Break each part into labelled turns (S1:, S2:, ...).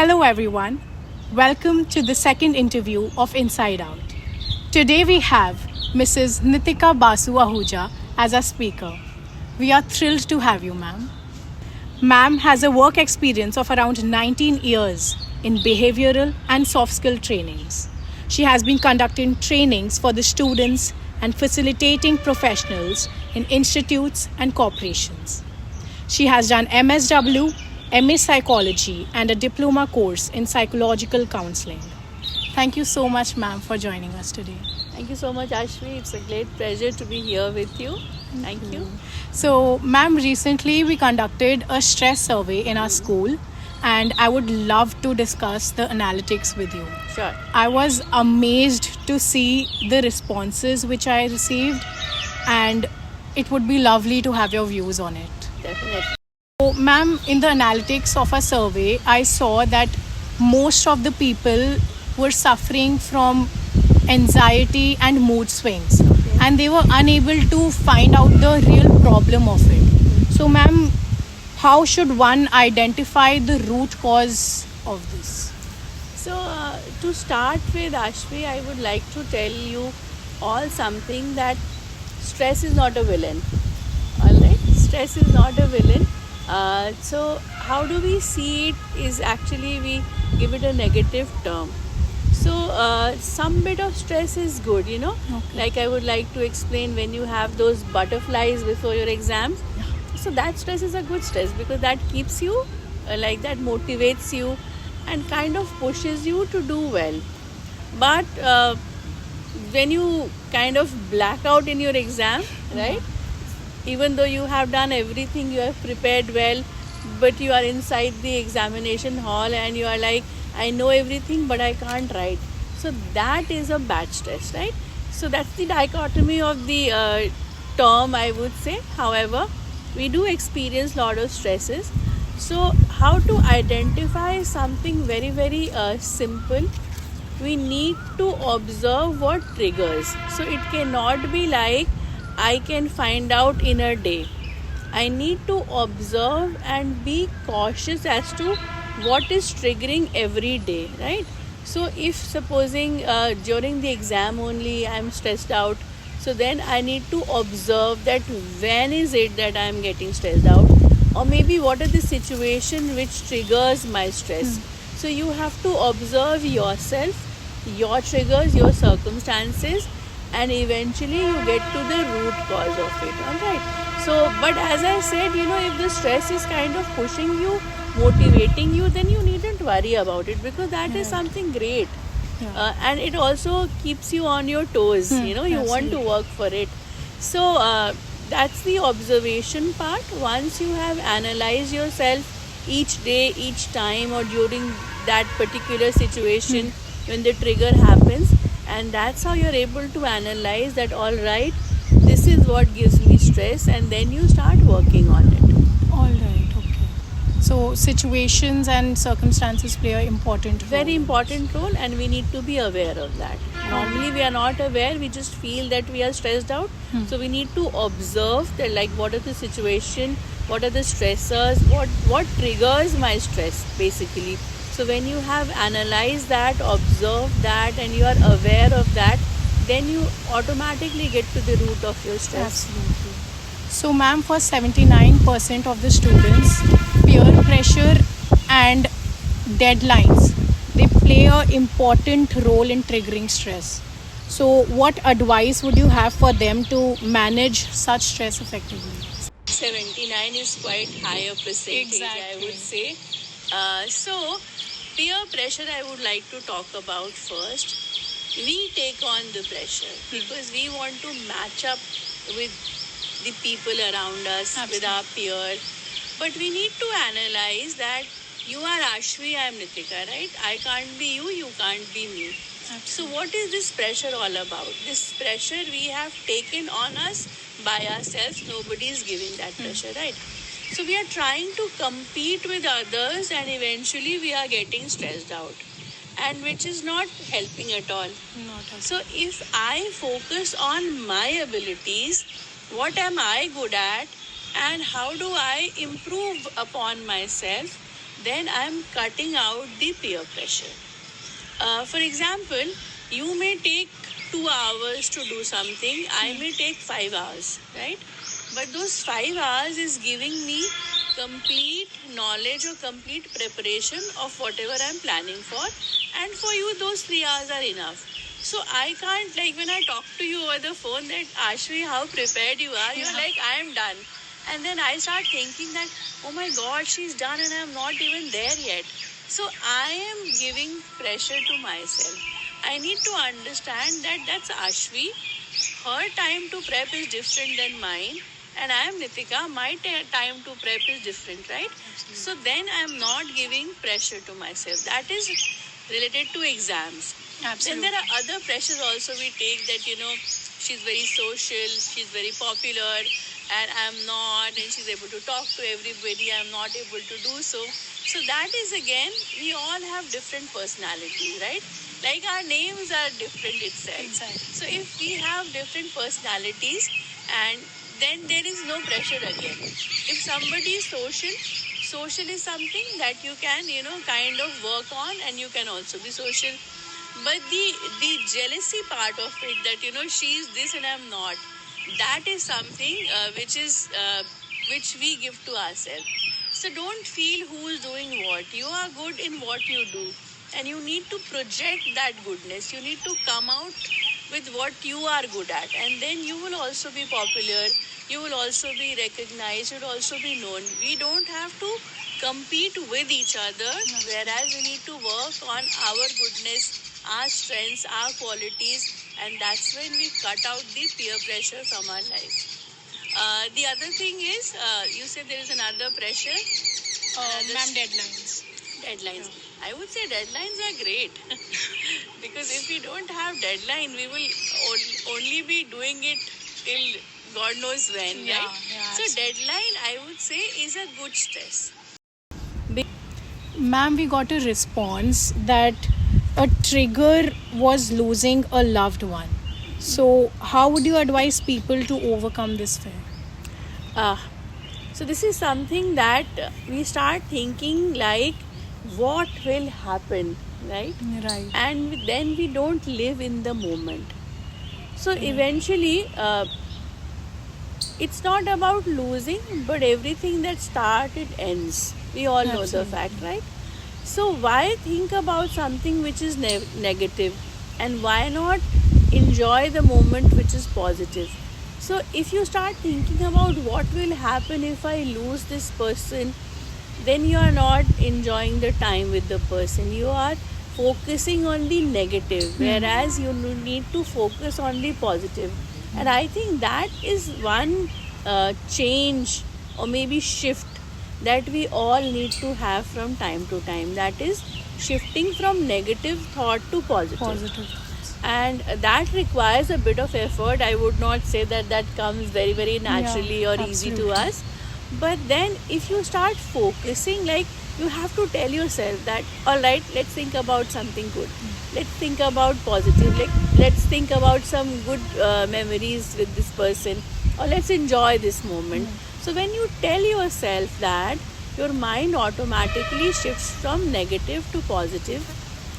S1: Hello, everyone. Welcome to the second interview of Inside Out. Today we have Mrs. Nitika Basu Ahuja as our speaker. We are thrilled to have you, ma'am. Ma'am has a work experience of around 19 years in behavioral and soft skill trainings. She has been conducting trainings for the students and facilitating professionals in institutes and corporations. She has done MSW, MA Psychology, and a diploma course in psychological counseling. Thank you so much, ma'am, for joining us today.
S2: Thank you so much, Ashvi. It's a great pleasure to be here with you. Thank you.
S1: So, ma'am, recently we conducted a stress survey in our school, and I would love to discuss the analytics with you.
S2: Sure.
S1: I was amazed to see the responses which I received, and it would be lovely to have your views on it.
S2: Definitely.
S1: So, ma'am, in the analytics of a survey, I saw that most of the people were suffering from anxiety and mood swings, and they were unable to find out the real problem of it. So, ma'am, how should one identify the root cause of this?
S2: So, to start with, Ashvi, I would like to tell you all something that stress is not a villain. Alright? Stress is not a villain. So, how do we see it is actually we give it a negative term. So, some bit of stress is good, you know.
S1: Okay.
S2: Like I would like to explain when you have those butterflies before your exams. So, that stress is a good stress because that keeps you, like that motivates you and kind of pushes you to do well. But when you kind of black out in your exam, right? Even though you have done everything, you have prepared well, but you are inside the examination hall and you are like, I know everything, but I can't write. So that is a bad stress, right? So that's the dichotomy of the term, I would say. However, we do experience a lot of stresses. So how to identify something very, very simple? We need to observe what triggers. So it cannot be like I can find out in a day. I need to observe and be cautious as to what is triggering every day, right? So if supposing during the exam only I'm stressed out, so then I need to observe that when is it that I'm getting stressed out, or maybe what are the situation which triggers my stress. So you have to observe yourself, your triggers, your circumstances, and eventually you get to the root cause of it. Alright. So, but as I said, you know, if the stress is kind of pushing you, motivating you, then you needn't worry about it because that is something great. And it also keeps you on your toes. You know, you want to work for it. So that's the observation part. Once you have analyzed yourself each day, each time, or during that particular situation when the trigger happens, and that's how you're able to analyze that, all right, this is what gives me stress, and then you start working on it.
S1: All right, okay. So situations and circumstances play an important role.
S2: Very important role, and we need to be aware of that. Normally we are not aware, we just feel that we are stressed out. So we need to observe that, like, what are the situation, what are the stressors, what triggers my stress basically. So when you have analyzed that, observed that, and you are aware of that, then you automatically get to the root of your stress.
S1: Absolutely. So, ma'am, for 79% of the students, peer pressure and deadlines, they play an important role in triggering stress. So, what advice would you have for them to manage such stress effectively?
S2: 79 is quite higher percentage, I would say. So, peer pressure I would like to talk about first. We take on the pressure because we want to match up with the people around us, with our peer. But we need to analyze that you are Ashvi, I am Nitika, right? I can't be you, you can't be me. So what is this pressure all about? This pressure we have taken on us by ourselves. Nobody is giving that pressure, right? So we are trying to compete with others, and eventually we are getting stressed out, and which is not helping at all. So if I focus on my abilities, what am I good at, and how do I improve upon myself, then I'm cutting out the peer pressure. For example, you may take 2 hours to do something, I may take 5 hours, right? But those 5 hours is giving me complete knowledge or complete preparation of whatever I'm planning for, and for you, those 3 hours are enough. So I can't, like, when I talk to you over the phone that Ashvi, how prepared you are, you're like, I am done. And then I start thinking that, oh my God, she's done and I'm not even there yet. So I am giving pressure to myself. I need to understand that that's Ashvi. Her time to prep is different than mine. And I am Nitika. My time to prep is different, right?
S1: Absolutely.
S2: So then I am not giving pressure to myself. That is related to exams.
S1: Absolutely.
S2: Then there are other pressures also we take that, she's very social, she's very popular, and I'm not, and she's able to talk to everybody, I'm not able to do so. So that is again, we all have different personalities, right? Like our names are different itself.
S1: Exactly.
S2: So if we have different personalities, and then there is no pressure again. If somebody is social is something that you can, kind of work on, and you can also be social. But the jealousy part of it, that she is this and I'm not, that is something which we give to ourselves. So don't feel who is doing what. You are good in what you do, and you need to project that goodness. You need to come out with what you are good at, and then you will also be popular. You will also be recognized. You will also be known. We don't have to compete with each other, whereas we need to work on our goodness, our strengths, our qualities, and that's when we cut out the peer pressure from our life. The other thing is, you said there is another pressure.
S1: Ma'am, deadlines.
S2: Deadlines. I would say deadlines are great because if we don't have deadline, we will only be doing it till God knows when,
S1: Yeah,
S2: right?
S1: yeah,
S2: So
S1: absolutely.
S2: deadline, I would say, is a good stress.
S1: Ma'am, we got a response that a trigger was losing a loved one. So, how would you advise people to overcome this fear?
S2: So this is something that we start thinking like, what will happen, right?
S1: Right.
S2: And then we don't live in the moment. So eventually, it's not about losing, but everything that started ends. We all know the
S1: Absolutely.
S2: fact, right? So why think about something which is negative, and why not enjoy the moment which is positive? So if you start thinking about what will happen if I lose this person, then you are not enjoying the time with the person. You are focusing on the negative, whereas you need to focus on the positive. And I think that is one change or maybe shift that we all need to have from time to time. That is shifting from negative thought to positive.
S1: Positive.
S2: And that requires a bit of effort. I would not say that comes very, very naturally or easy to
S1: absolutely.
S2: us. But then if you start focusing, like, you have to tell yourself that, all right, let's think about something good, let's think about positive, like, let's think about some good memories with this person, or let's enjoy this moment. So when you tell yourself that, your mind automatically shifts from negative to positive.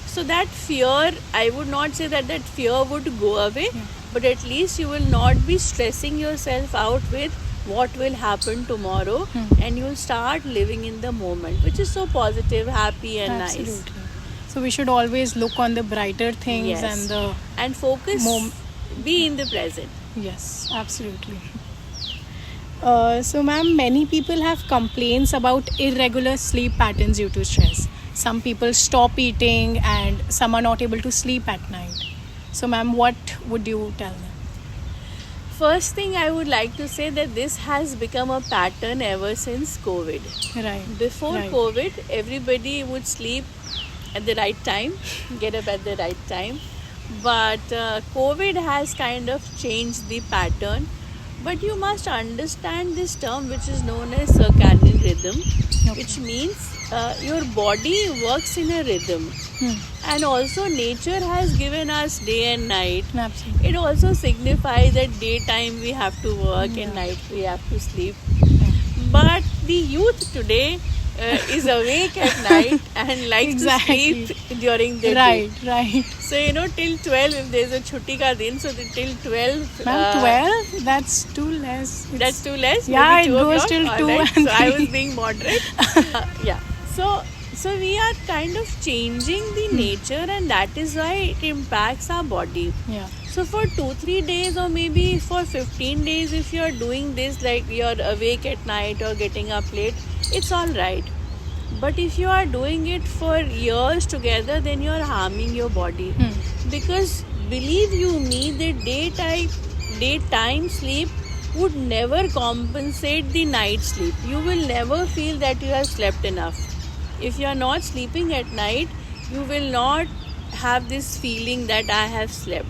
S2: So that fear, I would not say that fear would go away, but at least you will not be stressing yourself out with what will happen tomorrow, and you'll start living in the moment, which is so positive, happy, and nice.
S1: Absolutely. So, we should always look on the brighter things
S2: Yes.
S1: and the.
S2: And focus, be in the present.
S1: Yes, absolutely. So, ma'am, many people have complaints about irregular sleep patterns due to stress. Some people stop eating and some are not able to sleep at night. So, ma'am, what would you tell them?
S2: First thing I would like to say that this has become a pattern ever since COVID.
S1: Right.
S2: Before
S1: Right.
S2: COVID, everybody would sleep at the right time, get up at the right time. But COVID has kind of changed the pattern. But you must understand this term which is known as circadian rhythm, which means your body works in a rhythm. And also nature has given us day and night.
S1: Absolutely.
S2: It also signifies that daytime we have to work and night we have to sleep. But the youth today, is awake at night and likes
S1: Exactly.
S2: to sleep during the
S1: Right,
S2: day.
S1: right.
S2: So till 12, if there's a chutti ka din, so till 12.
S1: Ma'am, 12? That's too less.
S2: That's too less.
S1: Yeah,
S2: Maybe
S1: it
S2: 2
S1: goes
S2: o'clock?
S1: till
S2: All
S1: 2
S2: right.
S1: and
S2: So I was
S1: 3.
S2: being moderate. Yeah. So we are kind of changing the nature, and that is why it impacts our body.
S1: Yeah.
S2: So for 2-3 days, or maybe for 15 days, if you are doing this, like you're awake at night or getting up late, it's all right. But if you are doing it for years together, then you are harming your body. Because believe you me, the daytime sleep would never compensate the night sleep. You will never feel that you have slept enough. If you are not sleeping at night, you will not have this feeling that I have slept.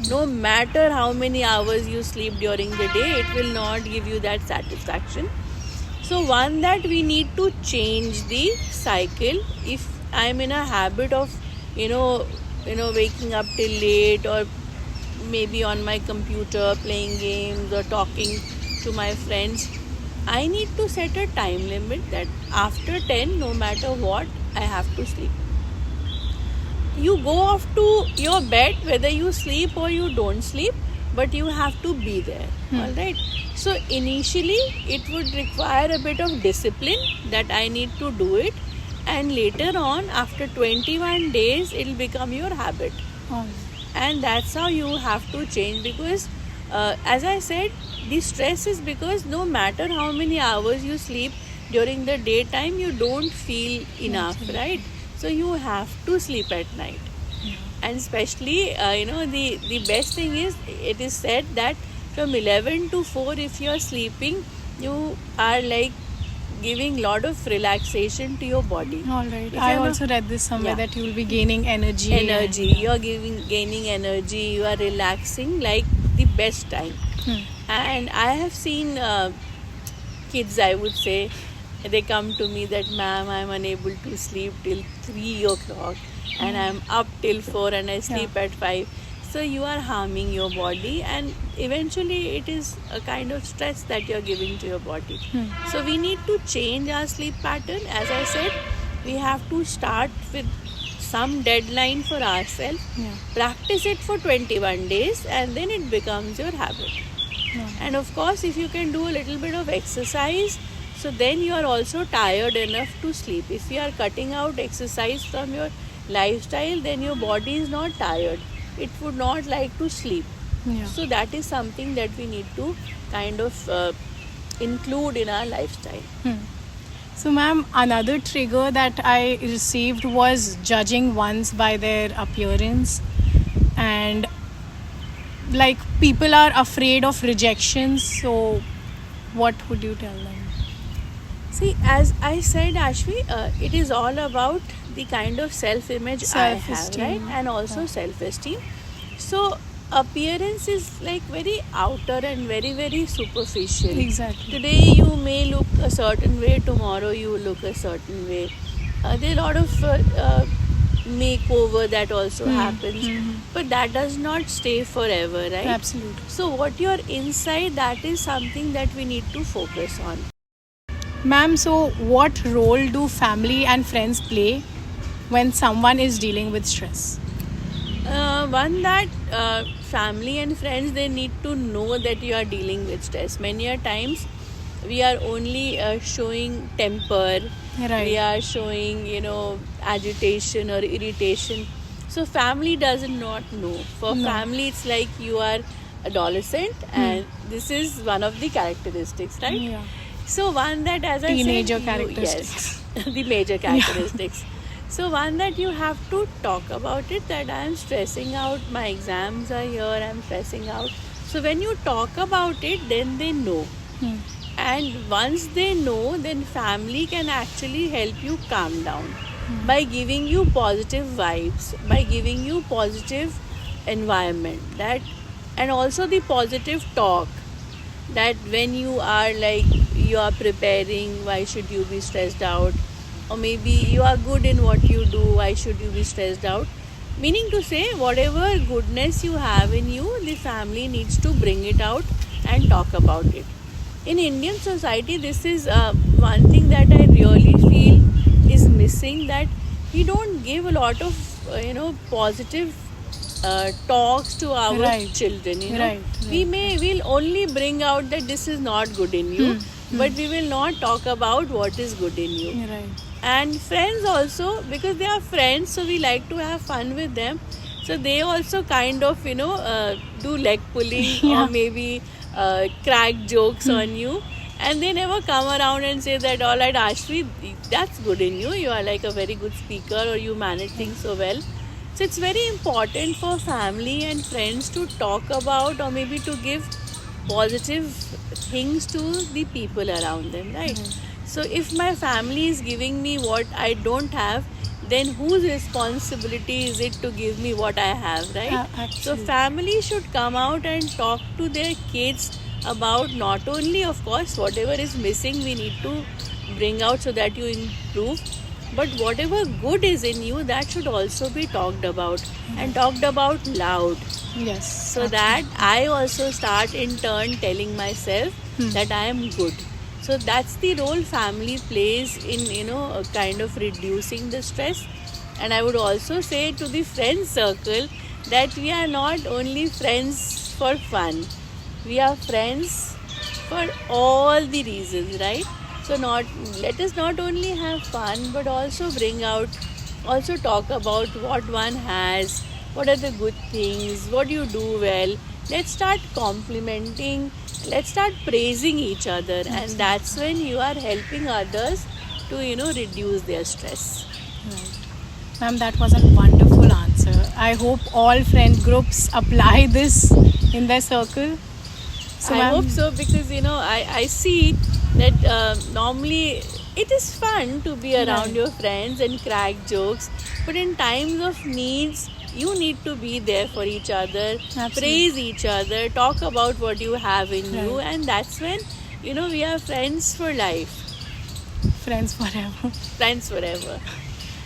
S2: No matter how many hours you sleep during the day, it will not give you that satisfaction. So one, that we need to change the cycle. If I'm in a habit of waking up till late, or maybe on my computer playing games or talking to my friends, I need to set a time limit that after 10, no matter what, I have to sleep. You go off to your bed whether you sleep or you don't sleep, but you have to be there. All right. So initially it would require a bit of discipline, that I need to do it, and later on, after 21 days, it will become your habit. And that's how you have to change, because as I said, the stress is because no matter how many hours you sleep during the daytime, you don't feel enough, right? So you have to sleep at night. And especially the best thing is, it is said that from 11 to 4, if you are sleeping, you are like giving lot of relaxation to your body.
S1: All right.
S2: If
S1: I
S2: you're
S1: also read this somewhere,
S2: Yeah.
S1: that you will be gaining energy.
S2: You are gaining energy, you are relaxing like the best time. And I have seen kids, I would say, they come to me that, ma'am, I'm unable to sleep till 3 o'clock, and I'm up till 4 and I sleep at 5. So you are harming your body, and eventually it is a kind of stress that you're giving to your body. So we need to change our sleep pattern. As I said, we have to start with some deadline for ourselves, practice it for 21 days, and then it becomes your habit. And of course, if you can do a little bit of exercise, so then you are also tired enough to sleep. If you are cutting out exercise from your lifestyle, then your body is not tired. It would not like to sleep. So that is something that we need to kind of include in our lifestyle.
S1: So, ma'am, another trigger that I received was judging ones by their appearance, and like people are afraid of rejections. So, what would you tell them?
S2: See, as I said, Ashvi, it is all about the kind of self-image I have,
S1: Self-esteem.
S2: right? And also self-esteem. So appearance is like very outer and very, very superficial.
S1: Exactly.
S2: Today you may look a certain way, tomorrow you look a certain way. There are a lot of makeover that also happens, but that does not stay forever, right?
S1: Absolutely.
S2: So what you're inside, that is something that we need to focus on.
S1: Ma'am, so what role do family and friends play when someone is dealing with stress?
S2: One, that family and friends, they need to know that you are dealing with stress. Many a times we are only showing temper,
S1: Right.
S2: we are showing agitation or irritation. So family does not know. For family, it's like you are adolescent, and this is one of the characteristics, right?
S1: Yeah.
S2: So one, that, as I said,
S1: Teenager characteristics.
S2: yes, the major characteristics. So one, that you have to talk about it, that I am stressing out, my exams are here, I am stressing out. So when you talk about it, then they know. And once they know, then family can actually help you calm down by giving you positive vibes, by giving you positive environment, that, and also the positive talk, that when you are like, you are preparing, why should you be stressed out? Or maybe you are good in what you do, why should you be stressed out? Meaning to say, whatever goodness you have in you, the family needs to bring it out and talk about it. in Indian society, this is one thing that I really feel is missing, that we don't give a lot of positive talks to our
S1: Right.
S2: children.
S1: Right,
S2: We'll only bring out that this is not good in you, but we will not talk about what is good in you.
S1: Right.
S2: And friends also, because they are friends, so we like to have fun with them, so they also kind of do leg pulling
S1: Yeah.
S2: or maybe crack jokes on you, and they never come around and say that, all right, Ashvi, that's good in you, you are like a very good speaker, or you manage things so well. So it's very important for family and friends to talk about, or maybe to give positive things to the people around them, right? So if my family is giving me what I don't have, then whose responsibility is it to give me what I have, right? So
S1: Absolutely.
S2: family should come out and talk to their kids about, not only, of course, whatever is missing we need to bring out so that you improve, but whatever good is in you, that should also be talked about, and talked about loud,
S1: Yes.
S2: so that I also start in turn telling myself that I am good. So that's the role family plays in kind of reducing the stress. And I would also say to the friend circle that we are not only friends for fun, we are friends for all the reasons, right? So let us not only have fun, but also bring out, also talk about what one has, what are the good things, what you do well. Let's start complimenting, let's start praising each other, and that's when you are helping others to reduce their stress.
S1: Right. Ma'am, that was a wonderful answer. I hope all friend groups apply this in their circle. So,
S2: I
S1: ma'am,
S2: hope so, because I see that normally it is fun to be around
S1: Right.
S2: your friends and crack jokes, but in times of needs you need to be there for each other,
S1: Absolutely.
S2: praise each other, talk about what you have in you,
S1: Right.
S2: and that's when we are friends for life,
S1: friends forever.
S2: friends forever.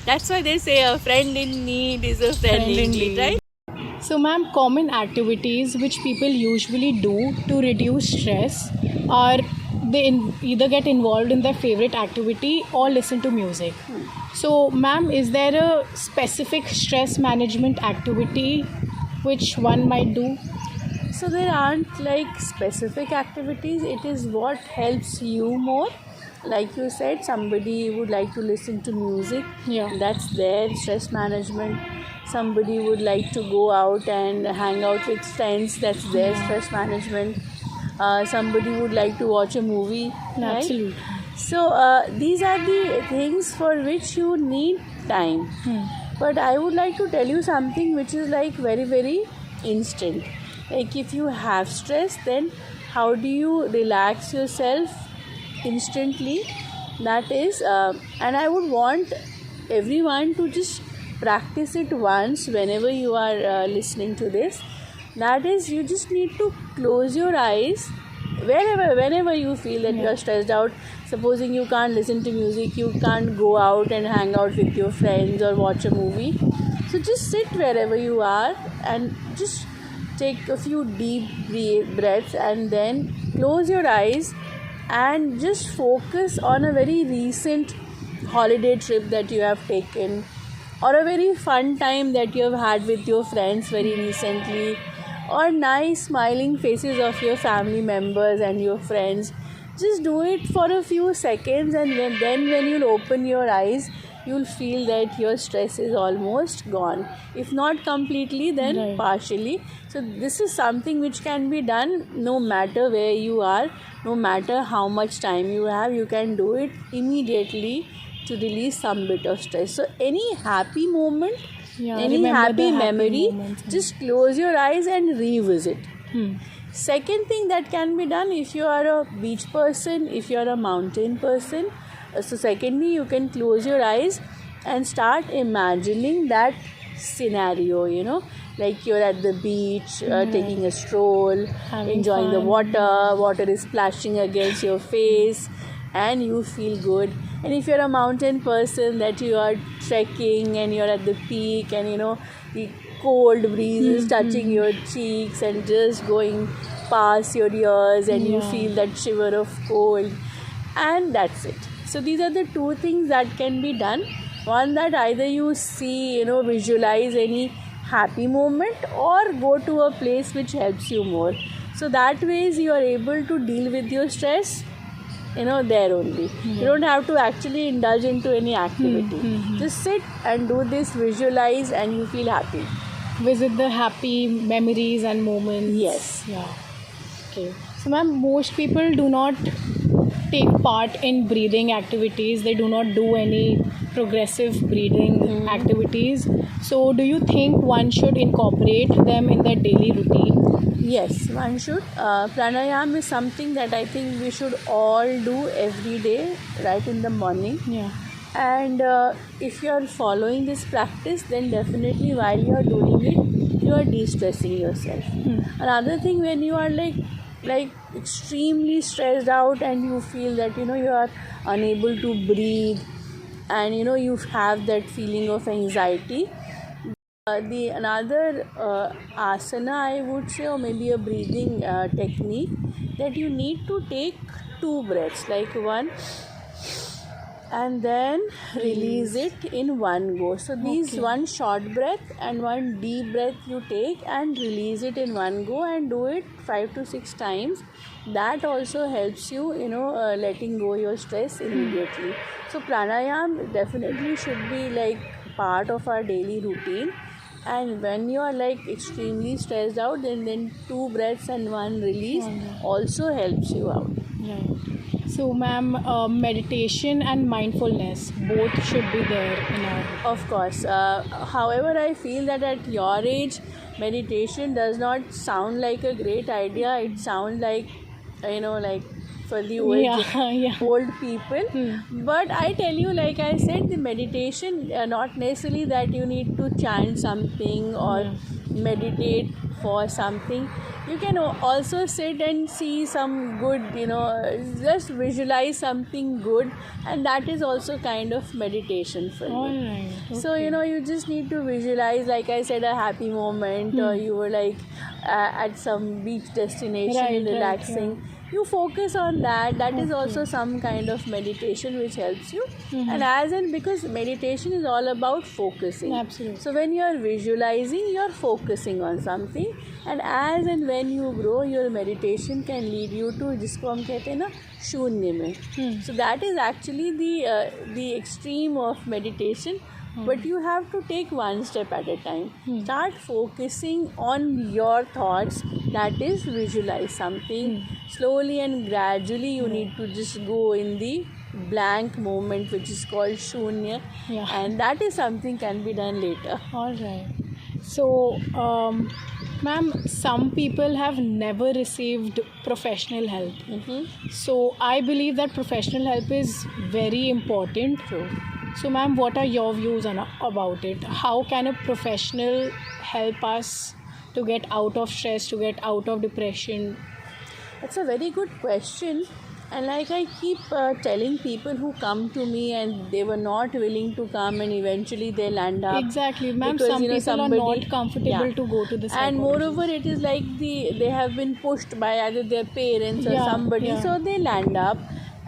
S2: That's why they say a friend in need is a friend, indeed, right?
S1: So, ma'am, common activities which people usually do to reduce stress are they either get involved in their favorite activity or listen to music. So, ma'am, is there a specific stress management activity which one might do?
S2: So there aren't like specific activities, it is what helps you more. Like you said, somebody would like to listen to music,
S1: Yeah.
S2: that's their stress management. Somebody would like to go out and hang out with friends, that's their stress management. Somebody would like to watch a movie, right?
S1: Absolutely.
S2: So these are the things for which you need time. But I would like to tell you something which is like very, very instant. Like if you have stress, then how do you relax yourself instantly? That is, and I would want everyone to just practice it once whenever you are listening to this. That is, you just need to close your eyes whenever you feel that you are stressed out. Supposing you can't listen to music, you can't go out and hang out with your friends or watch a movie, so just sit wherever you are and just take a few deep breaths, and then close your eyes and just focus on a very recent holiday trip that you have taken, or a very fun time that you have had with your friends very recently, or nice smiling faces of your family members and your friends. Just do it for a few seconds, and then when you'll open your eyes, you'll feel that your stress is almost gone. If not completely, then
S1: Right.
S2: partially. So this is something which can be done no matter where you are, no matter how much time you have. You can do it immediately to release some bit of stress. So any happy moment,
S1: Yeah,
S2: any
S1: remember
S2: happy
S1: the happy
S2: memory,
S1: moments.
S2: just close your eyes and revisit. Second thing that can be done, if you are a beach person, if you are a mountain person, so secondly, you can close your eyes and start imagining that scenario, like you're at the beach, taking a stroll,
S1: Having
S2: enjoying the
S1: fun.
S2: water is splashing against your face, and you feel good. And if you're a mountain person, that you are trekking and you're at the peak, and the cold breeze is touching your cheeks and just going pass your ears and you
S1: Yeah.
S2: feel that shiver of cold, and that's it. So these are the two things that can be done. One, that either you see, visualize any happy moment, or go to a place which helps you more. So that ways you are able to deal with your stress, there only. You don't have to actually indulge into any activity. Just sit and do this, visualize, and you feel happy.
S1: Visit the happy memories and moments.
S2: Yes.
S1: Yeah. Okay. So, ma'am, most people do not take part in breathing activities. They do not do any progressive breathing activities. So, do you think one should incorporate them in their daily routine?
S2: Yes, one should. Pranayam is something that I think we should all do every day, right in the morning.
S1: Yeah.
S2: And if you are following this practice, then definitely while you are doing it, you are de-stressing yourself. Another thing, when you are like extremely stressed out and you feel that you are unable to breathe, and you have that feeling of anxiety, the another asana, I would say, or maybe a breathing technique, that you need to take 2 breaths, like one, and then release it in one go. So these one short breath and one deep breath you take and release it in one go, and do it 5 to 6 times. That also helps you, letting go your stress immediately. So pranayam definitely should be like part of our daily routine. And when you are like extremely stressed out, then 2 breaths and one release also helps you out.
S1: Right. So, ma'am, meditation and mindfulness both should be there in our.
S2: Of course. However, I feel that at your age, meditation does not sound like a great idea. It sounds like, like for the old,
S1: Yeah.
S2: old people. But I tell you, like I said, the meditation, not necessarily that you need to chant something or meditate for something. You can also sit and see some good, just visualize something good, and that is also kind of meditation for you.
S1: All right.
S2: So you just need to visualize, like I said, a happy moment, or you were like at some beach destination,
S1: Right,
S2: relaxing. You focus on that. That is also some kind of meditation which helps you. And because meditation is all about focusing.
S1: Absolutely.
S2: So when you are visualizing, you are focusing on something, and as and when you grow, your meditation can lead you to जिसको हम कहते हैं ना शून्य में. So that is actually the extreme of meditation. But you have to take one step at a time. Start focusing on your thoughts, that is, visualize something. Slowly and gradually you need to just go in the blank moment, which is called shunya.
S1: Yeah.
S2: And that is something can be done later.
S1: All right. So, ma'am, some people have never received professional help. So, I believe that professional help is very important.
S2: True.
S1: So, ma'am, what are your views about it? How can a professional help us to get out of stress, to get out of depression?
S2: That's a very good question. And like I keep telling people who come to me and they were not willing to come, and eventually they land up.
S1: Exactly, ma'am.
S2: Because,
S1: Some people
S2: somebody-
S1: are not comfortable to go to the psychologist.
S2: And moreover, it is like they have been pushed by either their parents or somebody, so they land up,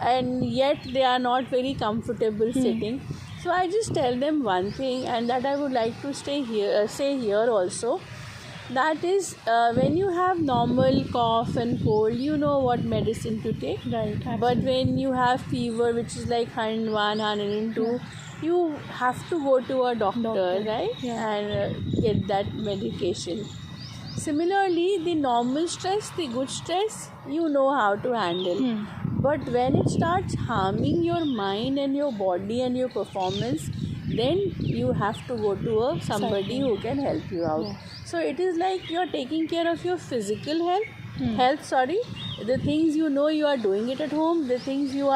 S2: and yet they are not very comfortable sitting. So I just tell them one thing, and that I would like to say here also. That is, when you have normal cough and cold, you know what medicine to take.
S1: Right.
S2: But when you have fever, which is like 101, 102, you have to go to a doctor. Right?
S1: Yeah.
S2: And get that medication. Similarly, the normal stress, the good stress, you know how to handle. But when it starts harming your mind and your body and your performance, then you have to go to somebody who can help you out.
S1: Yeah.
S2: So it is like you're taking care of your physical health, the things you know you are doing it at home, the things you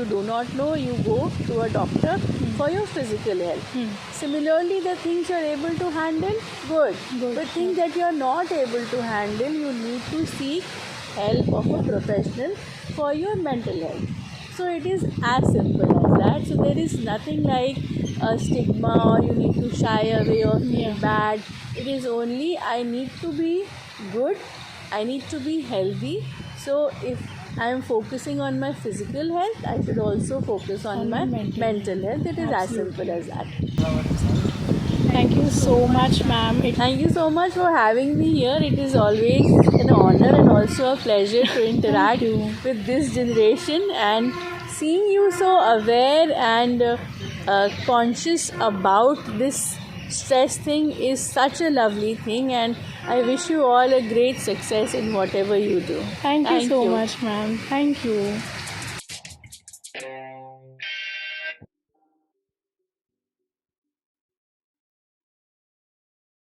S2: do not know, you go to a doctor for your physical health. Similarly, the things you are able to handle, good. But things that you are not able to handle, you need to seek help of a professional for your mental health. So it is as simple as that. So there is nothing like a stigma or you need to shy away or feel bad. It is only I need to be good I need to be healthy. So if I am focusing on my physical health, I should also focus on my mental health. It is as simple as that.
S1: Thank you so much, ma'am.
S2: Thank you so much for having me here. It is always an honor and also a pleasure to interact with this generation, and seeing you so aware and conscious about this stress thing is such a lovely thing, and I wish you all a great success in whatever you do.
S1: Thank you so much, ma'am. Thank you.